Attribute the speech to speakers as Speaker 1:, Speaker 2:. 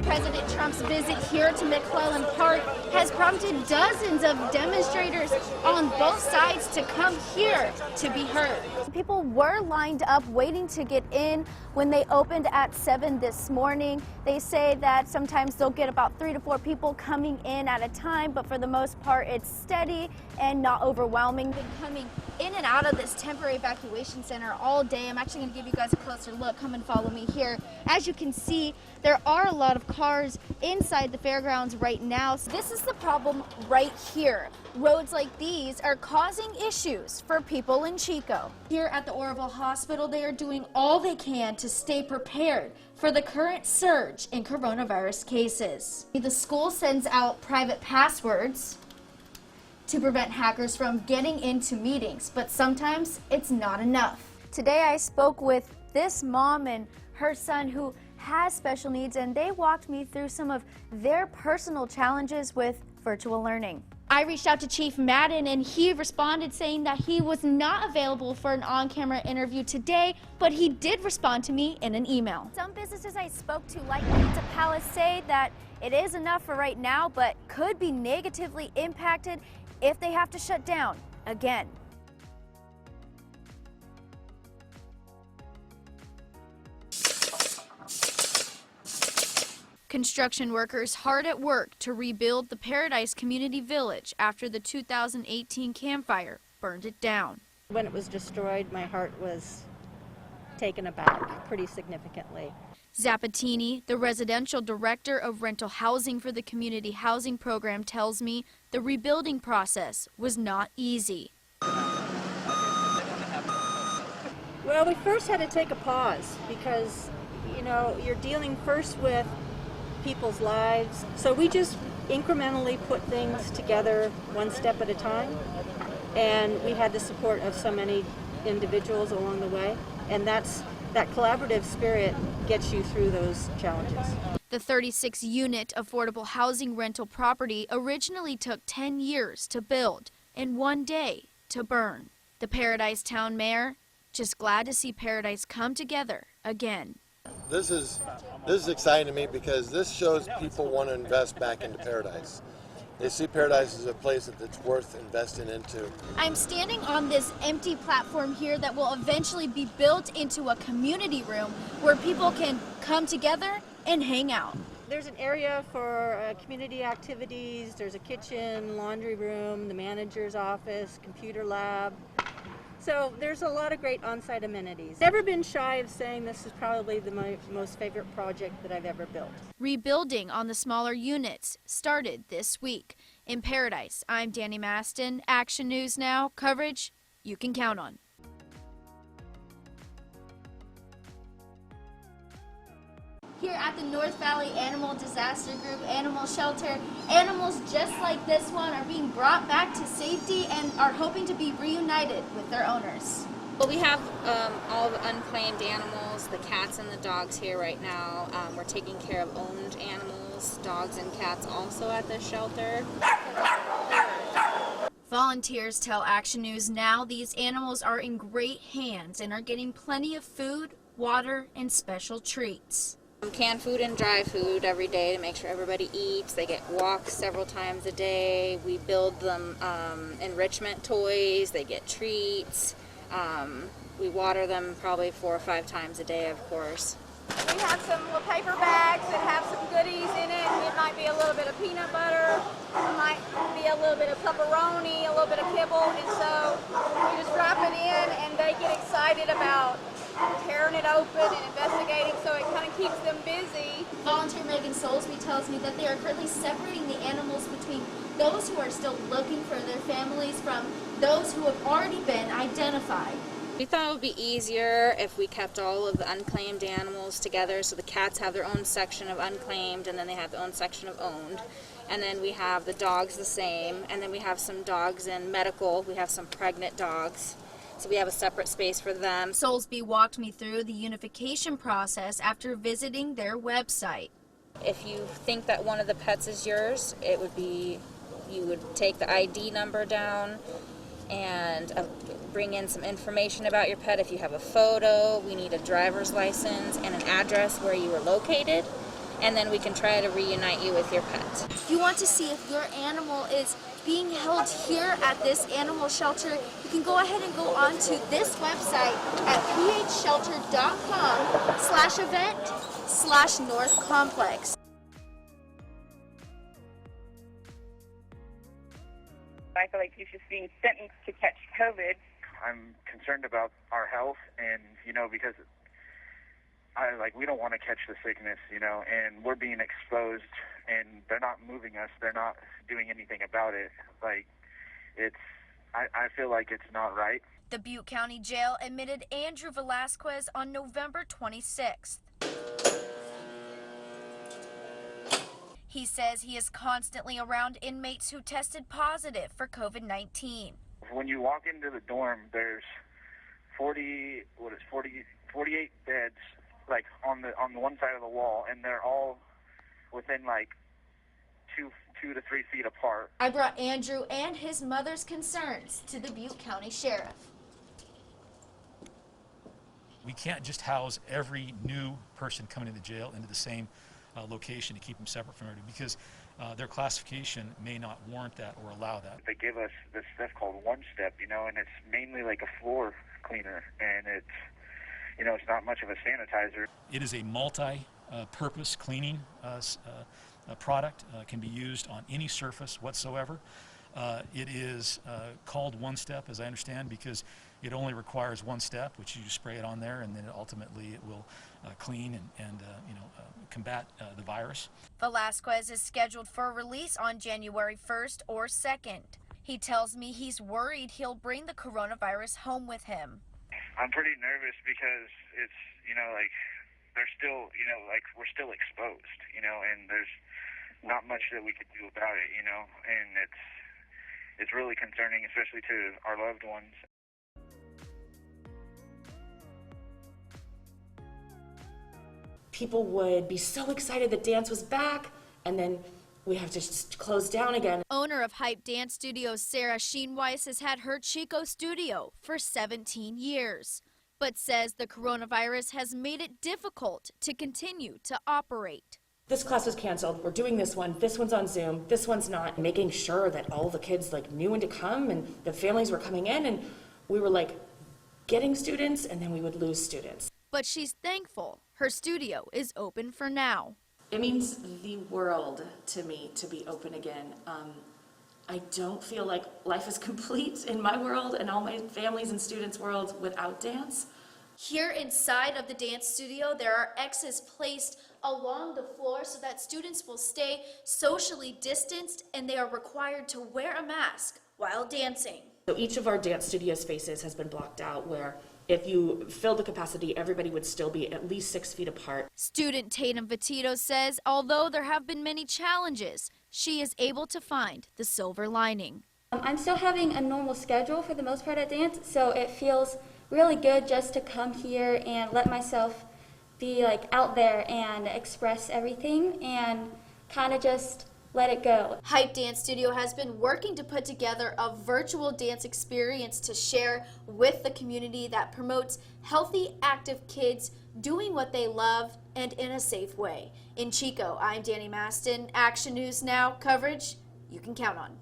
Speaker 1: President Trump's visit here to McClellan Park has prompted dozens of demonstrators on both sides to come here to be heard. People were lined up waiting to get in when they opened at 7 this morning. They say that sometimes they'll get about 3 to 4 people coming in at a time, but for the most part it's steady and not overwhelming. Been coming in and out of this temporary evacuation center all day. I'm actually going to give you guys a closer look. Come and follow me here. As you can see, there are a lot of cars inside the fairgrounds right now. So this is the problem right here. Roads like these are causing issues for people in Chico. Here at the Oroville Hospital, they are doing all they can to stay prepared for the current surge in coronavirus cases. The school sends out private passwords to prevent hackers from getting into meetings, but sometimes it's not enough. Today I spoke with this mom and her son who has special needs, and they walked me through some of their personal challenges with virtual learning. I reached out to Chief Madden and he responded saying that he was not available for an on-camera interview today, but he did respond to me in an email. Some businesses I spoke to, like Pizza Palace, say that it is enough for right now, but could be negatively impacted if they have to shut down again. Construction workers hard at work to rebuild the Paradise Community Village after the 2018 Campfire burned it down.
Speaker 2: When it was destroyed, my heart was taken aback pretty significantly.
Speaker 1: Zapatini, the residential director of rental housing for the community housing program, tells me the rebuilding process was not easy.
Speaker 2: Well, we first had to take a pause because, you know, you're dealing first with people's lives. So we just incrementally put things together one step at a time. And we had the support of so many individuals along the way. And that collaborative spirit gets you through those challenges.
Speaker 1: The 36-unit affordable housing rental property originally took 10 years to build and 1 day to burn. The Paradise Town Mayor just glad to see Paradise come together again.
Speaker 3: This is exciting to me because this shows people want to invest back into Paradise. They see Paradise as a place that's worth investing into.
Speaker 1: I'm standing on this empty platform here that will eventually be built into a community room where people can come together and hang out.
Speaker 2: There's an area for community activities. There's a kitchen, laundry room, the manager's office, computer lab. So there's a lot of great on-site amenities. Never been shy of saying this is probably my most favorite project that I've ever built.
Speaker 1: Rebuilding on the smaller units started this week. In Paradise, I'm Dani Masten. Action News Now, coverage you can count on. Here at the North Valley Animal Disaster Group Animal Shelter, animals just like this one are being brought back to safety and are hoping to be reunited with their owners.
Speaker 4: Well, we have all the unclaimed animals, the cats and the dogs here right now. We're taking care of owned animals, dogs and cats also at this shelter.
Speaker 1: Volunteers tell Action News Now these animals are in great hands and are getting plenty of food, water, and special treats.
Speaker 4: Canned food and dry food every day to make sure everybody eats. They get walks several times a day. We build them enrichment toys. They get treats. We water them probably 4 or 5 times a day, of course.
Speaker 5: We have some little paper bags that have some goodies in it. It might be a little bit of peanut butter. It might be a little bit of pepperoni, a little bit of kibble. And so we just drop it in and they get excited about tearing it open and investigating, so it kind of keeps them busy.
Speaker 1: Volunteer Megan Soulsby tells me that they are currently separating the animals between those who are still looking for their families from those who have already been identified.
Speaker 4: We thought it would be easier if we kept all of the unclaimed animals together, so the cats have their own section of unclaimed and then they have their own section of owned. And then we have the dogs the same, and then we have some dogs in medical. We have some pregnant dogs. So we have a separate space for them.
Speaker 1: Soulsby walked me through the unification process after visiting their website.
Speaker 4: If you think that one of the pets is yours, it would be, you would take the ID number down and bring in some information about your pet. If you have a photo, we need a driver's license and an address where you were located. and then we can try to reunite you with your pet.
Speaker 1: If you want to see if your animal is being held here at this animal shelter, you can go ahead and go on to this website at phshelter.com/event/North Complex.
Speaker 6: I feel like he's just being sentenced to catch COVID.
Speaker 7: I'm concerned about our health, and because we don't want to catch the sickness, and we're being exposed, and they're not moving us. They're not doing anything about it. I feel like it's not right.
Speaker 1: The Butte County Jail admitted Andrew Velasquez on November 26th. He says he is constantly around inmates who tested positive for COVID-19.
Speaker 7: When you walk into the dorm, there's 48 beds, on the one side of the wall, and they're all within 2 to 3 feet apart.
Speaker 1: I brought Andrew and his mother's concerns to the Butte County Sheriff.
Speaker 8: We can't just house every new person coming into the jail into the same location to keep them separate from everybody, because their classification may not warrant that or allow that.
Speaker 7: They give us this stuff called One Step, and it's mainly like a floor cleaner, and it's not much of a sanitizer.
Speaker 8: It is a multi-purpose cleaning product, can be used on any surface whatsoever. It is called One Step, as I understand, because it only requires one step, which you spray it on there, and then ultimately it will clean and combat the virus.
Speaker 1: Velasquez is scheduled for release on January 1st or 2nd. He tells me he's worried he'll bring the coronavirus home with him.
Speaker 7: I'm pretty nervous because it's, they're still, we're still exposed, and there's not much that we could do about it, and it's really concerning, especially to our loved ones.
Speaker 9: People would be so excited that dance was back, and then we have to just close down again.
Speaker 1: Owner of Hype Dance Studios, Sarah Sheenweiss, has had her Chico studio for 17 years, but says the coronavirus has made it difficult to continue to operate.
Speaker 9: This class was canceled. We're doing this one's on Zoom, this one's not. Making sure that all the kids knew when to come and the families were coming in, and we were getting students, and then we would lose students.
Speaker 1: But she's thankful her studio is open for now.
Speaker 9: It means the world to me to be open again. I don't feel like life is complete in my world and all my families and students' worlds without dance.
Speaker 1: Here inside of the dance studio, there are X's placed along the floor so that students will stay socially distanced, and they are required to wear a mask while dancing.
Speaker 9: So each of our dance studio spaces has been blocked out, where if you filled the capacity, everybody would still be at least 6 feet apart.
Speaker 1: Student Tatum Petito says although there have been many challenges, she is able to find the silver lining.
Speaker 10: I'm still having a normal schedule for the most part at dance, so it feels really good just to come here and let myself be out there and express everything and kind of just let it go.
Speaker 1: Hype Dance Studio has been working to put together a virtual dance experience to share with the community that promotes healthy, active kids doing what they love and in a safe way. In Chico, I'm Dani Masten. Action News Now coverage you can count on.